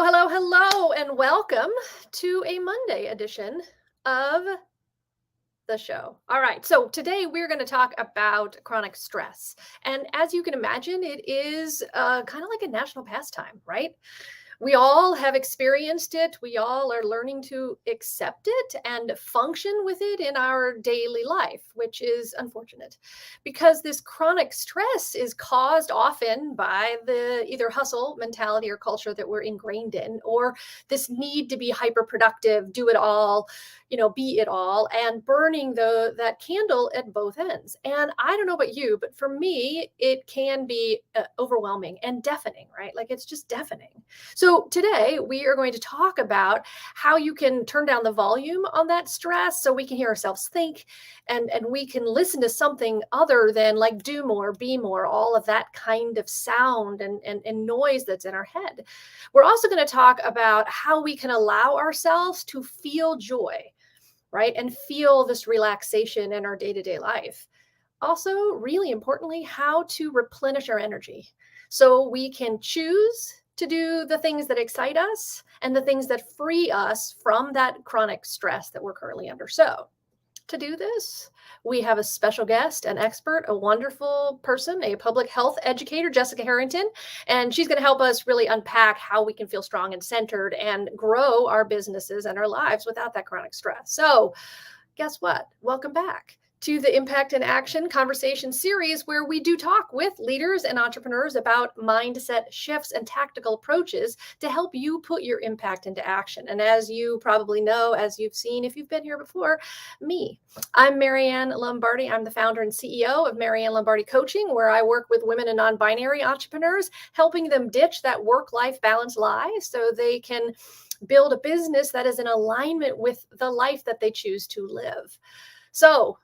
Hello, and welcome to a Monday edition of the show. All right, so today we're going to talk about chronic stress. And as you can imagine, it is kind of like a national pastime, right? We all have experienced it. We all are learning to accept it and function with it in our daily life, which is unfortunate because this chronic stress is caused often by the either hustle mentality or culture that we're ingrained in, or this need to be hyper productive, do it all, be it all, and burning that candle at both ends. And I don't know about you, but for me, it can be overwhelming and deafening, right? Like it's just deafening. So today we are going to talk about how you can turn down the volume on that stress so we can hear ourselves think and we can listen to something other than like do more, be more, all of that kind of sound and noise that's in our head. We're also going to talk about how we can allow ourselves to feel joy, right? And feel this relaxation in our day-to-day life. Also, really importantly, how to replenish our energy so we can choose to do the things that excite us and the things that free us from that chronic stress that we're currently under. So to do this, we have a special guest, an expert, a wonderful person, a public health educator, Jessica Harrington, and she's going to help us really unpack how we can feel strong and centered and grow our businesses and our lives without that chronic stress. So guess what? Welcome back to the Impact in Action conversation series, where we do talk with leaders and entrepreneurs about mindset shifts and tactical approaches to help you put your impact into action. And as you probably know, as you've seen, if you've been here before, I'm Marianne Lombardi. I'm the founder and CEO of Marianne Lombardi Coaching, where I work with women and non-binary entrepreneurs, helping them ditch that work-life balance lie so they can build a business that is in alignment with the life that they choose to live. So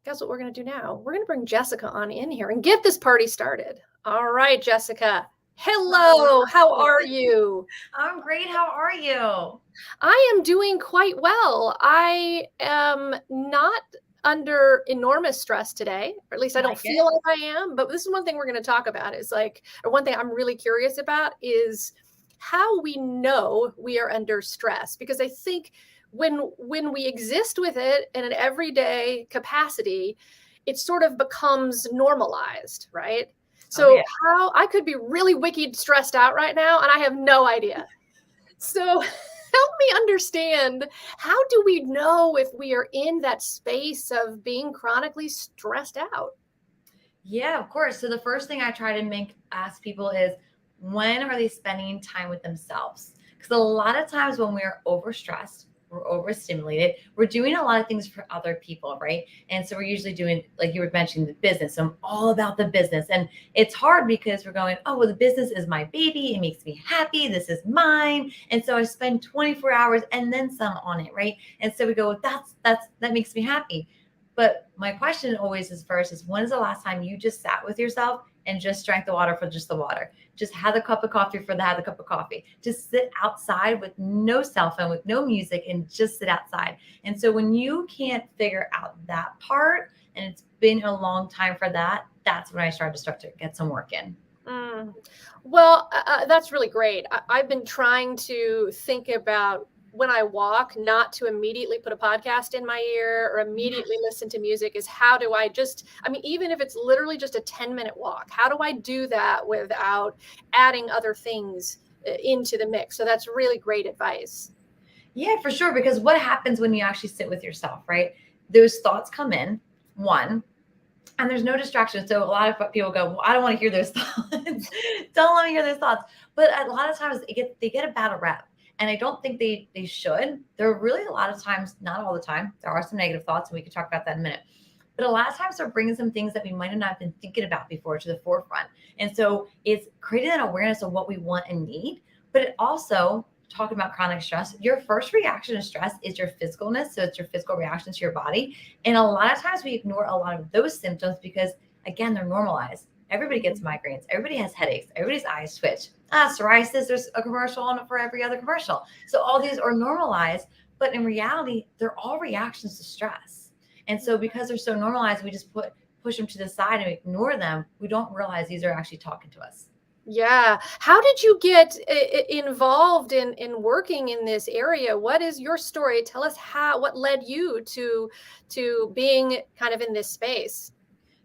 guess what we're going to do now? We're going to bring Jessica on in here and get this party started. All right, Jessica. Hello. How are you? I'm great. How are you? I am doing quite well. I am not under enormous stress today, or at least I don't feel like I am. But this is one thing we're going to talk about or one thing I'm really curious about is how we know we are under stress. Because I think when we exist with it in an everyday capacity, it sort of becomes normalized, right? So how I could be really wicked stressed out right now, and I have no idea. So help me understand, how do we know if we are in that space of being chronically stressed out? Yeah, of course. So the first thing I try to ask people is, when are they spending time with themselves? Because a lot of times when we're overstressed, we're overstimulated, we're doing a lot of things for other people, right? And so we're usually doing, like you were mentioning, the business. So I'm all about the business. And it's hard because we're going, oh, well, the business is my baby. It makes me happy. This is mine. And so I spend 24 hours and then some on it, right? And so we go, that makes me happy. But my question always is when is the last time you just sat with yourself and just drank the water for just the water? Just had a cup of coffee for the cup of coffee. Just sit outside with no cell phone, with no music, and just sit outside. And so when you can't figure out that part, and it's been a long time for that, that's when I start to get some work in. Well, that's really great. I've been trying to think about when I walk, not to immediately put a podcast in my ear or immediately listen to music, is how do I even if it's literally just a 10-minute walk, how do I do that without adding other things into the mix? So that's really great advice. Yeah, for sure. Because what happens when you actually sit with yourself, right? Those thoughts come in, one, and there's no distraction. So a lot of people go, well, I don't want to hear those thoughts. Don't let me hear those thoughts. But a lot of times they get a bad rep. And I don't think they should. There are really a lot of times, not all the time, there are some negative thoughts, and we can talk about that in a minute. But a lot of times they're bringing some things that we might have not been thinking about before to the forefront. And so it's creating that awareness of what we want and need. But it also, talking about chronic stress, your first reaction to stress is your physicalness. So it's your physical reaction to your body. And a lot of times we ignore a lot of those symptoms because, again, they're normalized. Everybody gets migraines. Everybody has headaches. Everybody's eyes twitch. Psoriasis, there's a commercial on it for every other commercial. So all these are normalized, but in reality, they're all reactions to stress. And so because they're so normalized, we just push them to the side and ignore them. We don't realize these are actually talking to us. Yeah. How did you get involved in working in this area? What is your story? Tell us what led you to being kind of in this space.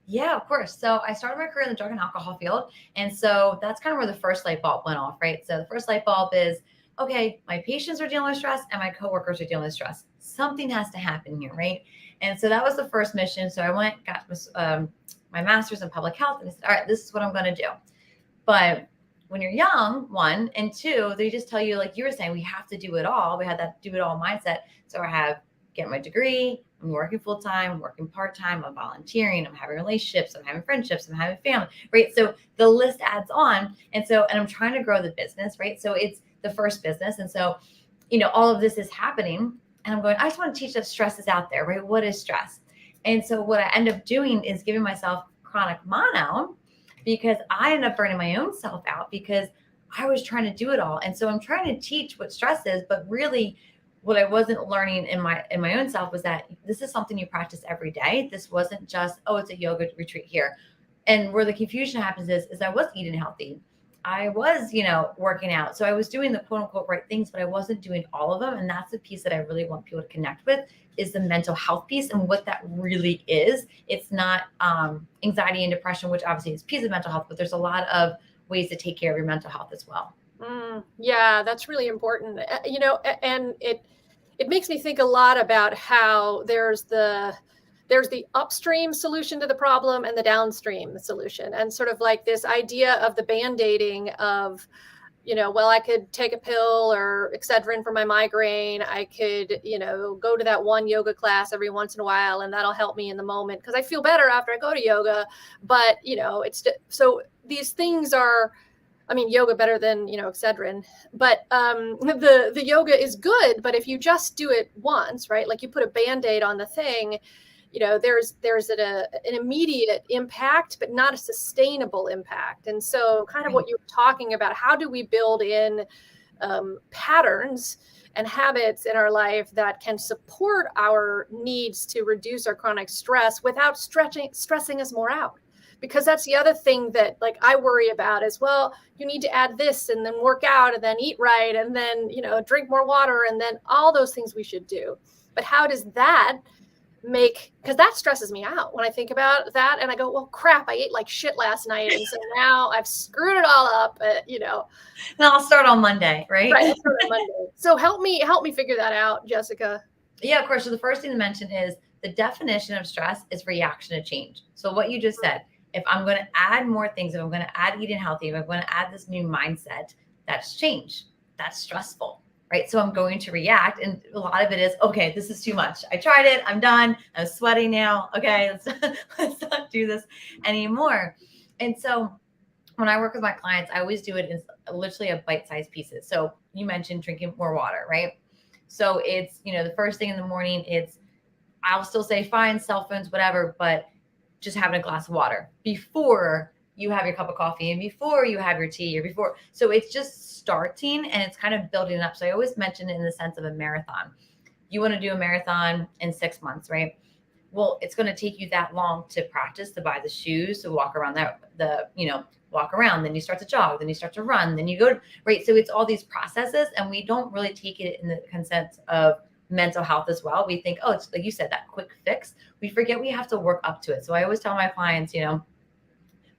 Yeah, of course. So I started my career in the drug and alcohol field. And so that's kind of where the first light bulb went off, right? So the first light bulb is, okay, my patients are dealing with stress and my coworkers are dealing with stress. Something has to happen here, right? And so that was the first mission. So I went, got my master's in public health, and I said, all right, this is what I'm going to do. But when you're young, one, and two, they just tell you, like you were saying, we have to do it all. We had that do it all mindset. So I have get my degree, I'm working full time, I'm working part time, I'm volunteering, I'm having relationships, I'm having friendships, I'm having family, right? So the list adds on. And I'm trying to grow the business, right? So it's the first business. And so, all of this is happening. And I'm going, I just want to teach that stress is out there, right? What is stress? And so what I end up doing is giving myself chronic mono because I ended up burning my own self out because I was trying to do it all. And so I'm trying to teach what stress is, but really what I wasn't learning in my own self was that this is something you practice every day. This wasn't just, oh, it's a yoga retreat here. And where the confusion happens is I was eating healthy. I was, working out. So I was doing the quote unquote right things, but I wasn't doing all of them. And that's the piece that I really want people to connect with is the mental health piece and what that really is. It's not anxiety and depression, which obviously is a piece of mental health, but there's a lot of ways to take care of your mental health as well. Yeah, that's really important. And it makes me think a lot about how there's the upstream solution to the problem and the downstream solution, and sort of like this idea of the band-aiding of, well, I could take a pill or excedrin for my migraine. I could, go to that one yoga class every once in a while, and that'll help me in the moment because I feel better after I go to yoga. But, so these things are, I mean, yoga better than, Excedrin, but the yoga is good. But if you just do it once, right, like you put a Band-Aid on the thing, there's an immediate impact, but not a sustainable impact. And so kind of what you were talking about, how do we build in patterns and habits in our life that can support our needs to reduce our chronic stress without stressing us more out? Because that's the other thing that, like, I worry about is, well, you need to add this and then work out and then eat right and then, drink more water and then all those things we should do. But how does that because that stresses me out when I think about that, and I go, well, crap, I ate like shit last night, and so now I've screwed it all up. And I'll start on Monday, right? Right. I'll start on Monday. So help me figure that out, Jessica. Yeah, of course. So the first thing to mention is the definition of stress is reaction to change. So what you just said, if I'm going to add more things, if I'm going to add eating healthy, if I'm going to add this new mindset, that's change. That's stressful, right? So I'm going to react. And a lot of it is, okay, this is too much. I tried it. I'm done. I'm sweating now. Okay, let's not do this anymore. And so when I work with my clients, I always do it in literally a bite-sized pieces. So you mentioned drinking more water, right? So it's, the first thing in the morning, I'll still say fine, cell phones, whatever, but just having a glass of water before you have your cup of coffee and before you have your tea or before. So it's just starting and it's kind of building up. So I always mention it in the sense of a marathon. You want to do a marathon in 6 months, right? Well, it's going to take you that long to practice, to buy the shoes, to walk around walk around, then you start to jog, then you start to run, then you go, right? So it's all these processes and we don't really take it in the concept of mental health as well. We think, oh, it's like you said, that quick fix. We forget we have to work up to it. So I always tell my clients,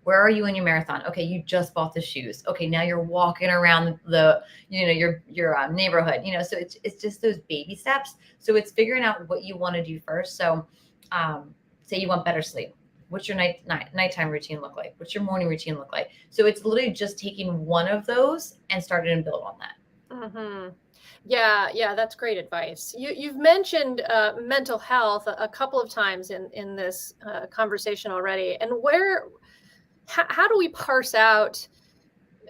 where are you in your marathon? Okay, you just bought the shoes. Okay, now you're walking around your neighborhood. So it's just those baby steps. So it's figuring out what you want to do first. So, say you want better sleep. What's your nighttime routine look like? What's your morning routine look like? So it's literally just taking one of those and starting to build on that. Mm-hmm. Yeah, that's great advice. You've mentioned mental health a couple of times in this conversation already. And how do we parse out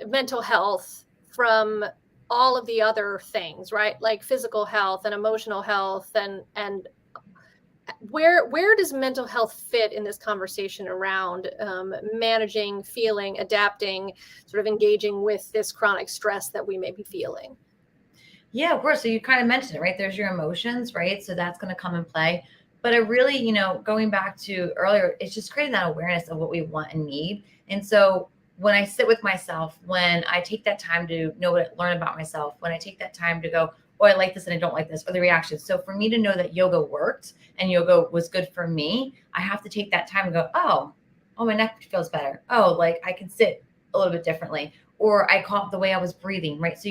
mental health from all of the other things, right? Like physical health and emotional health, and where does mental health fit in this conversation around managing, feeling, adapting, sort of engaging with this chronic stress that we may be feeling? Yeah, of course. So you kind of mentioned it, right? There's your emotions, right? So that's going to come in play. But it really, going back to earlier, it's just creating that awareness of what we want and need. And so when I sit with myself, when I take that time to learn about myself, when I take that time to go, oh, I like this and I don't like this, or the reactions. So for me to know that yoga worked and yoga was good for me, I have to take that time and go, oh, my neck feels better. Oh, like I can sit a little bit differently, or I caught the way I was breathing, right? So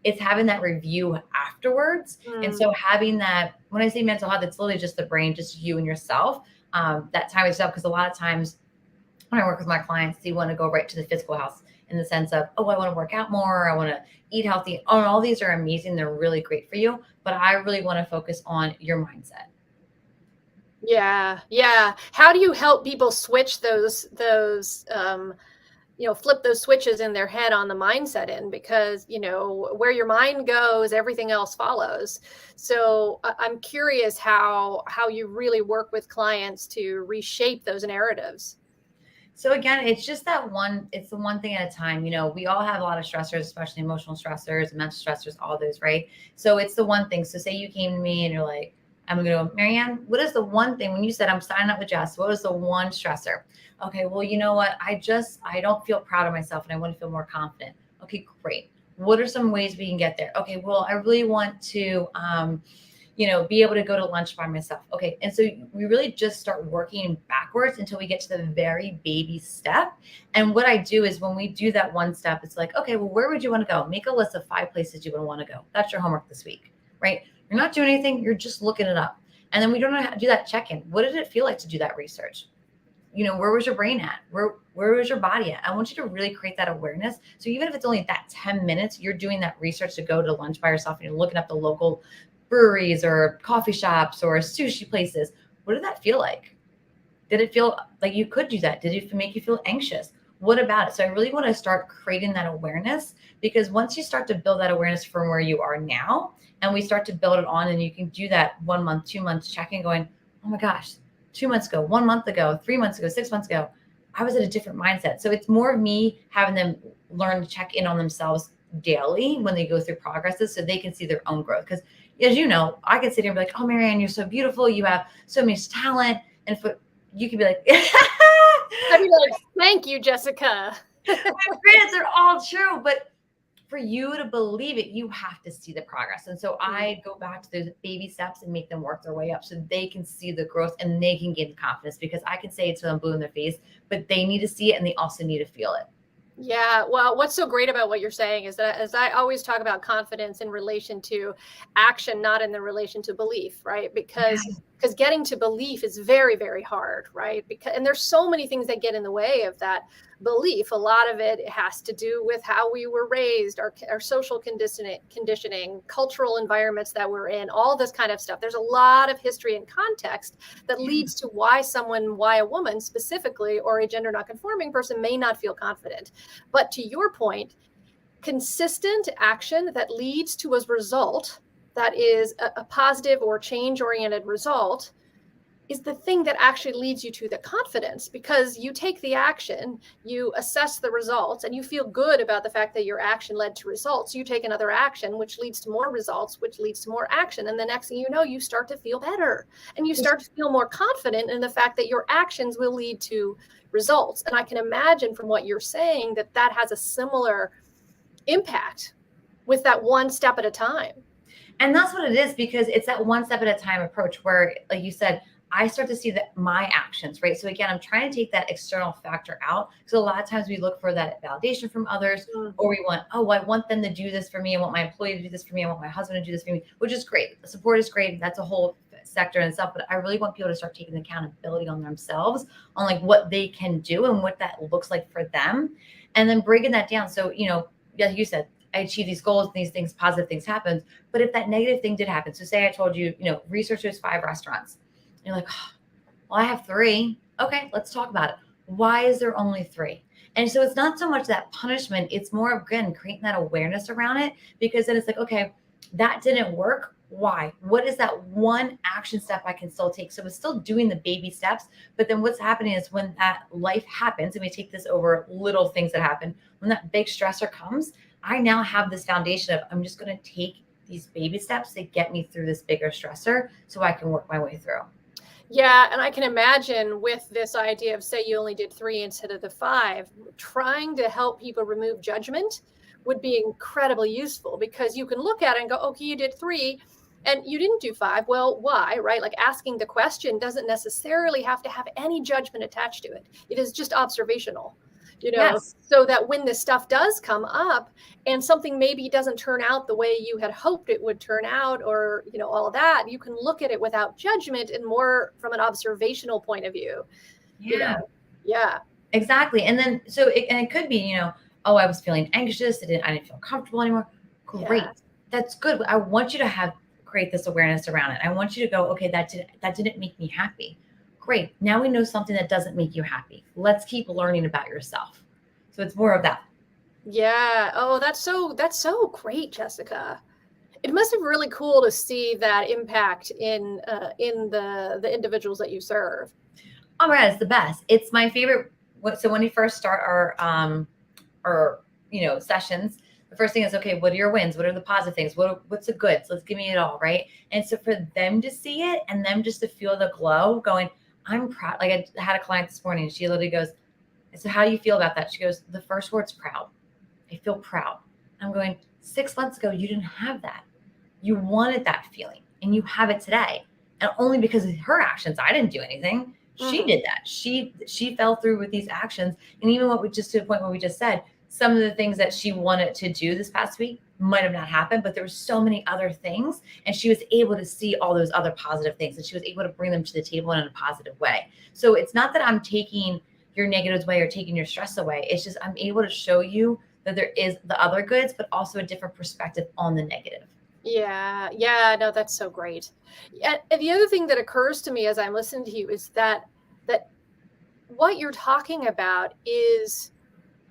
it's having that review afterwards. And so having that, when I say mental health, it's literally just the brain, just you and yourself, that time with yourself. Because a lot of times when I work with my clients, they want to go right to the physical health in the sense of, oh, I want to work out more. I want to eat healthy. Oh, all these are amazing. They're really great for you. But I really want to focus on your mindset. Yeah. Yeah. How do you help people switch flip those switches in their head on the mindset end? Because, where your mind goes, everything else follows. So I'm curious how you really work with clients to reshape those narratives. So again, it's just it's the one thing at a time. We all have a lot of stressors, especially emotional stressors, mental stressors, all those, right? So it's the one thing. So say you came to me and you're like, I'm going to go, Marianne, what is the one thing when you said I'm signing up with Jess, what is the one stressor? Okay, well, you know what? I don't feel proud of myself and I want to feel more confident. Okay, great. What are some ways we can get there? Okay, well, I really want to, be able to go to lunch by myself. Okay. And so we really just start working backwards until we get to the very baby step. And what I do is when we do that one step, it's like, okay, well, where would you want to go? Make a list of 5 places you would want to go. That's your homework this week, right? You're not doing anything. You're just looking it up. And then we don't know how to do that check-in. What did it feel like to do that research? Where was your brain at? Where was your body at? I want you to really create that awareness. So even if it's only that 10 minutes, you're doing that research to go to lunch by yourself and you're looking up the local breweries or coffee shops or sushi places. What did that feel like? Did it feel like you could do that? Did it make you feel anxious? What about it? So I really want to start creating that awareness, because once you start to build that awareness from where you are now, and we start to build it on, and you can do that 1 month, 2 months, checking, going, oh my gosh, 2 months ago, 1 month ago, 3 months ago, 6 months ago, I was at a different mindset. So it's more of me having them learn to check in on themselves daily when they go through progresses so they can see their own growth. Because as you know, I can sit here and be like, oh, Marianne, you're so beautiful. You have so much talent. And you could be like, I'd be like, thank you, Jessica. My grants are all true. But for you to believe it, you have to see the progress. And so I go back to those baby steps and make them work their way up so they can see the growth and they can gain the confidence, because I can say it to them blue in their face, but they need to see it and they also need to feel it. Yeah. Well, what's so great about what you're saying is that, as I always talk about confidence in relation to action, not in the relation to belief, right? Because getting to belief is very, very hard, right? And there's so many things that get in the way of that belief. A lot of it has to do with how we were raised, our social conditioning, cultural environments that we're in, all this kind of stuff. There's a lot of history and context that leads to why a woman specifically, or a gender nonconforming person, may not feel confident. But to your point, consistent action that leads to a result that is a positive or change-oriented result is the thing that actually leads you to the confidence, because you take the action, you assess the results, and you feel good about the fact that your action led to results. You take another action, which leads to more results, which leads to more action. And the next thing you know, you start to feel better and you start to feel more confident in the fact that your actions will lead to results. And I can imagine from what you're saying that has a similar impact with that one step at a time. And that's what it is, because it's that one step at a time approach where, like you said, I start to see my actions, right? So again, I'm trying to take that external factor out. So a lot of times we look for that validation from others, or we want, oh, I want them to do this for me. I want my employee to do this for me. I want my husband to do this for me, which is great. The support is great. That's a whole sector in itself. But I really want people to start taking accountability on themselves, on like what they can do and what that looks like for them. And then breaking that down. So, like you said, I achieve these goals and these things, positive things happen. But if that negative thing did happen, so say I told you, research there's 5 restaurants. You're like, oh, well, I have 3. Okay, let's talk about it. Why is there only 3? And so it's not so much that punishment. It's more, again, creating that awareness around it, because then it's like, okay, that didn't work. Why? What is that one action step I can still take? So it's still doing the baby steps. But then what's happening is when that life happens, and we take this over little things that happen, when that big stressor comes, I now have this foundation of, I'm just going to take these baby steps to get me through this bigger stressor so I can work my way through. Yeah, and I can imagine with this idea of, say you only did 3 instead of the 5, trying to help people remove judgment would be incredibly useful, because you can look at it and go, okay, you did 3 and you didn't do 5. Well, why, right? Like, asking the question doesn't necessarily have to have any judgment attached to it. It is just observational, Yes. so that when this stuff does come up and something maybe doesn't turn out the way you had hoped it would turn out, or all of that, you can look at it without judgment and more from an observational point of view. Yeah, Yeah. exactly. And then, so it could be, oh, I was feeling anxious. I didn't feel comfortable anymore. Yeah. Great. That's good. I want you to create this awareness around it. I want you to go, okay, that didn't make me happy. Great. Now we know something that doesn't make you happy. Let's keep learning about yourself. So it's more of that. Yeah. Oh, that's so great, Jessica. It must be really cool to see that impact in the individuals that you serve. Oh my God, it's the best. It's my favorite. So when we first start our sessions, the first thing is, okay, what are your wins? What are the positive things? What's the good? So let's give me it all, right? And so for them to see it and them just to feel the glow going, I'm proud. Like, I had a client this morning, and she literally goes, I said, how do you feel about that? She goes, the first word's proud. I feel proud. I'm going, 6 months ago, you didn't have that. You wanted that feeling, and you have it today. And only because of her actions. I didn't do anything. She did that. She fell through with these actions. And even just to the point where we just said, some of the things that she wanted to do this past week might have not happened, but there were so many other things. And she was able to see all those other positive things, and she was able to bring them to the table in a positive way. So it's not that I'm taking your negatives away or taking your stress away. It's just, I'm able to show you that there is the other goods, but also a different perspective on the negative. Yeah. Yeah. No, that's so great. And the other thing that occurs to me as I'm listening to you is that what you're talking about is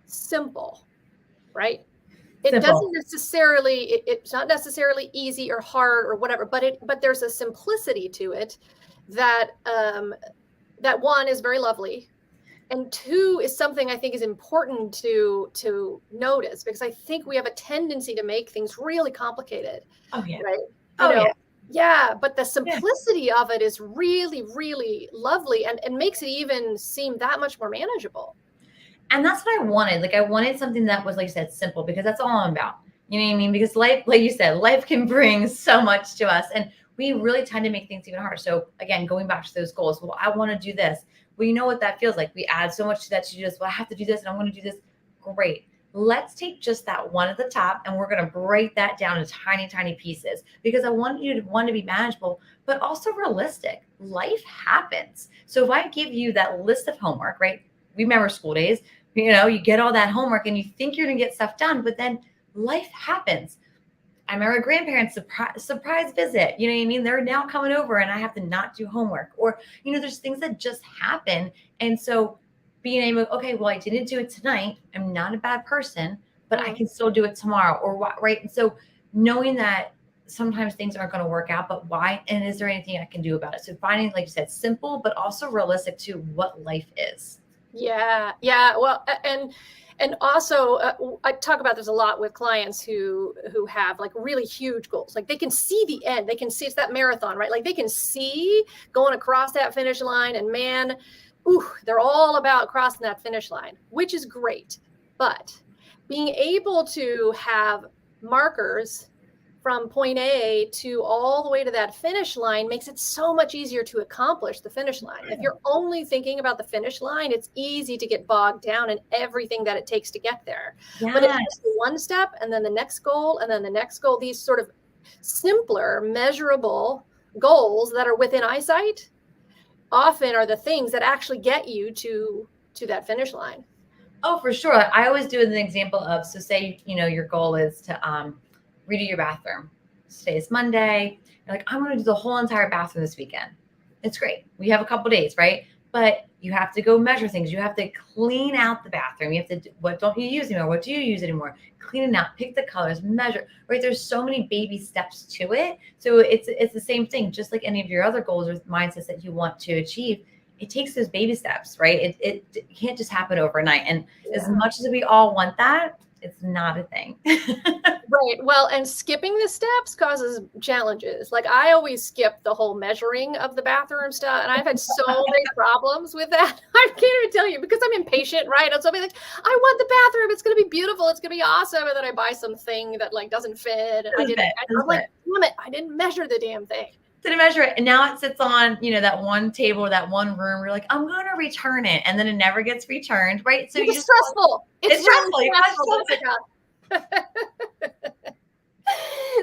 simple, right? It doesn't Simple. necessarily, it's not necessarily easy or hard or whatever, but there's a simplicity to it that, that one is very lovely. And 2 is something I think is important to notice, because I think we have a tendency to make things really complicated, Oh yeah. right? Oh yeah. Yeah, but the Yeah. simplicity of it is really, really lovely, and makes it even seem that much more manageable. And that's what I wanted. Like, I wanted something that was, like you said, simple, because that's all I'm about. You know what I mean? Because life, like you said, life can bring so much to us, and we really tend to make things even harder. So again, going back to those goals, well, I want to do this. Well, you know what that feels like. We add so much to that. You just, well, I have to do this, and I want to do this. Great. Let's take just that one at the top, and we're going to break that down into tiny, tiny pieces, because I want you to want to be manageable, but also realistic. Life happens. So if I give you that list of homework, right? Remember school days, you get all that homework and you think you're going to get stuff done, but then life happens. I remember a grandparent's surprise visit. You know what I mean? They're now coming over and I have to not do homework, or, there's things that just happen. And so being able, okay, well, I didn't do it tonight. I'm not a bad person, but I can still do it tomorrow, or what, right? And so knowing that sometimes things aren't going to work out, but why? And is there anything I can do about it? So finding, like you said, simple, but also realistic to what life is. Yeah. Yeah. Well, and also, I talk about this a lot with clients who have like really huge goals. Like, they can see the end. They can see, it's that marathon, right? Like, they can see going across that finish line, and man, they're all about crossing that finish line, which is great. But being able to have markers from point A to all the way to that finish line makes it so much easier to accomplish the finish line. If you're only thinking about the finish line, it's easy to get bogged down in everything that it takes to get there. But it's just one step, and then the next goal, and then the next goal. These sort of simpler, measurable goals that are within eyesight often are the things that actually get you to that finish line. Oh, for sure. I always do an example of, so say, your goal is to redo your bathroom. Today is Monday. You're like, I'm going to do the whole entire bathroom this weekend. It's great. We have a couple days, right? But you have to go measure things. You have to clean out the bathroom. You have to, what don't you use anymore? What do you use anymore? Clean it out, pick the colors, measure, right? There's so many baby steps to it. So it's the same thing, just like any of your other goals or mindsets that you want to achieve. It takes those baby steps, right? It can't just happen overnight. And as much as we all want that, it's not a thing. Right. Well, and skipping the steps causes challenges. Like I always skip the whole measuring of the bathroom stuff, and I've had so many problems with that. I can't even tell you because I'm impatient, right? And so I'll be like, I want the bathroom. It's gonna be beautiful. It's gonna be awesome. And then I buy something that like doesn't fit. And I'm like, damn it, I didn't measure the damn thing. Didn't measure it. And now it sits on, that one table or that one room. We're like, I'm going to return it. And then it never gets returned. Right. So it's stressful. It's really stressful.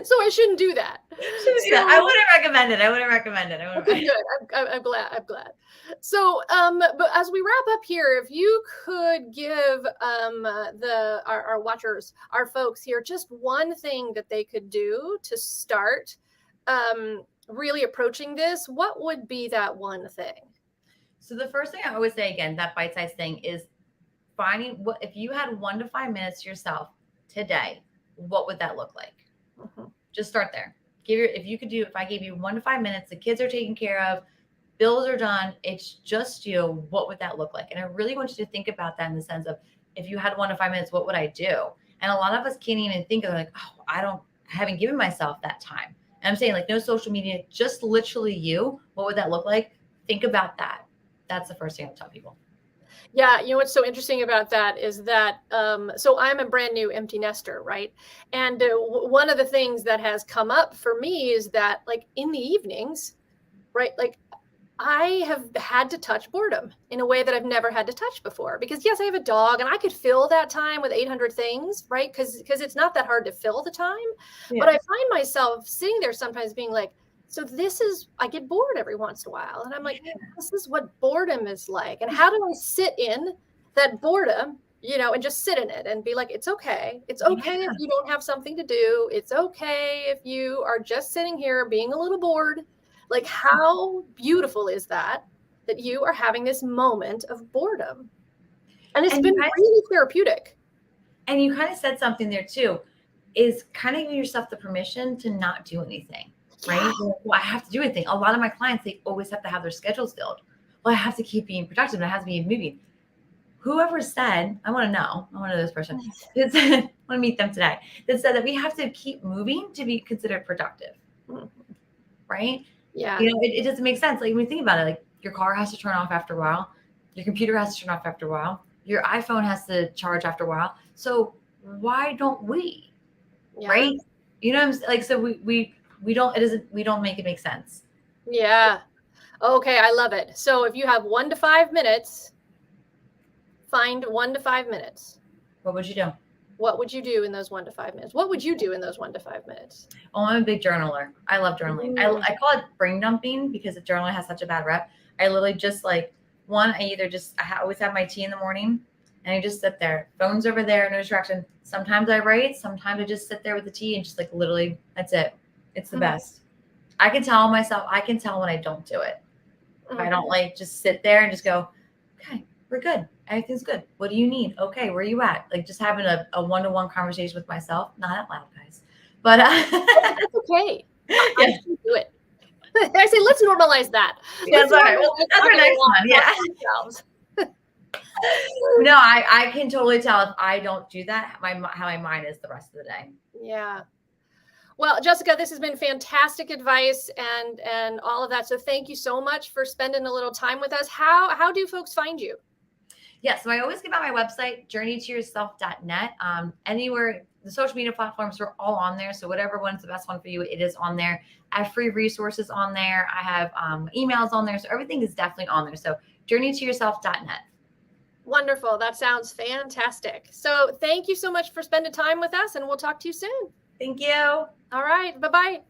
So I shouldn't do that. I wouldn't recommend it. Okay, good. I'm glad. So, but as we wrap up here, if you could give our watchers, our folks here, just one thing that they could do to start really approaching this, what would be that one thing? So the first thing I always say, again, that bite-sized thing is finding if you had 1 to 5 minutes to yourself today, what would that look like? Mm-hmm. Just start there. If I gave you 1 to 5 minutes, the kids are taken care of, bills are done, it's just you, what would that look like? And I really want you to think about that in the sense of, if you had 1 to 5 minutes, what would I do? And a lot of us can't even think of like, oh, I haven't given myself that time. And I'm saying like no social media, just literally you. What would that look like? Think about that. That's the first thing I'll tell people. Yeah, what's so interesting about that is that, so I'm a brand new empty nester, right? And one of the things that has come up for me is that like in the evenings, right, like I have had to touch boredom in a way that I've never had to touch before. Because yes, I have a dog and I could fill that time with 800 things, right? Because it's not that hard to fill the time. Yeah. But I find myself sitting there sometimes being like, so I get bored every once in a while. And I'm like, this is what boredom is like. And how do I sit in that boredom, and just sit in it and be like, it's okay. It's okay if you don't have something to do. It's okay if you are just sitting here being a little bored. Like, how beautiful is that you are having this moment of boredom? And it's been really therapeutic. And you kind of said something there too, is kind of giving yourself the permission to not do anything, right? Yeah. Well, I have to do anything. A lot of my clients, they always have to have their schedules filled. Well, I have to keep being productive and I have to be moving. Whoever said, I want to know this person, that said, I want to meet them today, that said that we have to keep moving to be considered productive, right? Yeah. It doesn't make sense. Like when you think about it, like your car has to turn off after a while. Your computer has to turn off after a while. Your iPhone has to charge after a while. So why don't we? Yeah. Right? What I'm saying? Like, so we don't make it make sense. Yeah. Okay. I love it. So if you have 1 to 5 minutes, find 1 to 5 minutes. What would you do? What would you do in those 1 to 5 minutes? What would you do in those 1 to 5 minutes? Oh, I'm a big journaler. I love journaling. I call it brain dumping because the journaling has such a bad rep. I literally just like I always have my tea in the morning and I just sit there. Phone's over there, no distraction. Sometimes I write, sometimes I just sit there with the tea and just like literally that's it. It's the best. I can tell when I don't do it. If I don't like just sit there and just go, okay, we're good. Everything's good. What do you need? Okay, where are you at? Like just having a one-to-one conversation with myself. Not out loud, guys. But that's okay. I can do it. I say, let's normalize that. That's all right. Well, that's our next one. Yeah. No, I can totally tell if I don't do that, how my mind is the rest of the day. Yeah. Well, Jessica, this has been fantastic advice and all of that. So thank you so much for spending a little time with us. How do folks find you? Yeah, so I always give out my website, journeytoyourself.net. Anywhere, the social media platforms are all on there. So whatever one's the best one for you, it is on there. I have free resources on there. I have emails on there. So everything is definitely on there. So journeytoyourself.net. Wonderful. That sounds fantastic. So thank you so much for spending time with us and we'll talk to you soon. Thank you. All right. Bye-bye.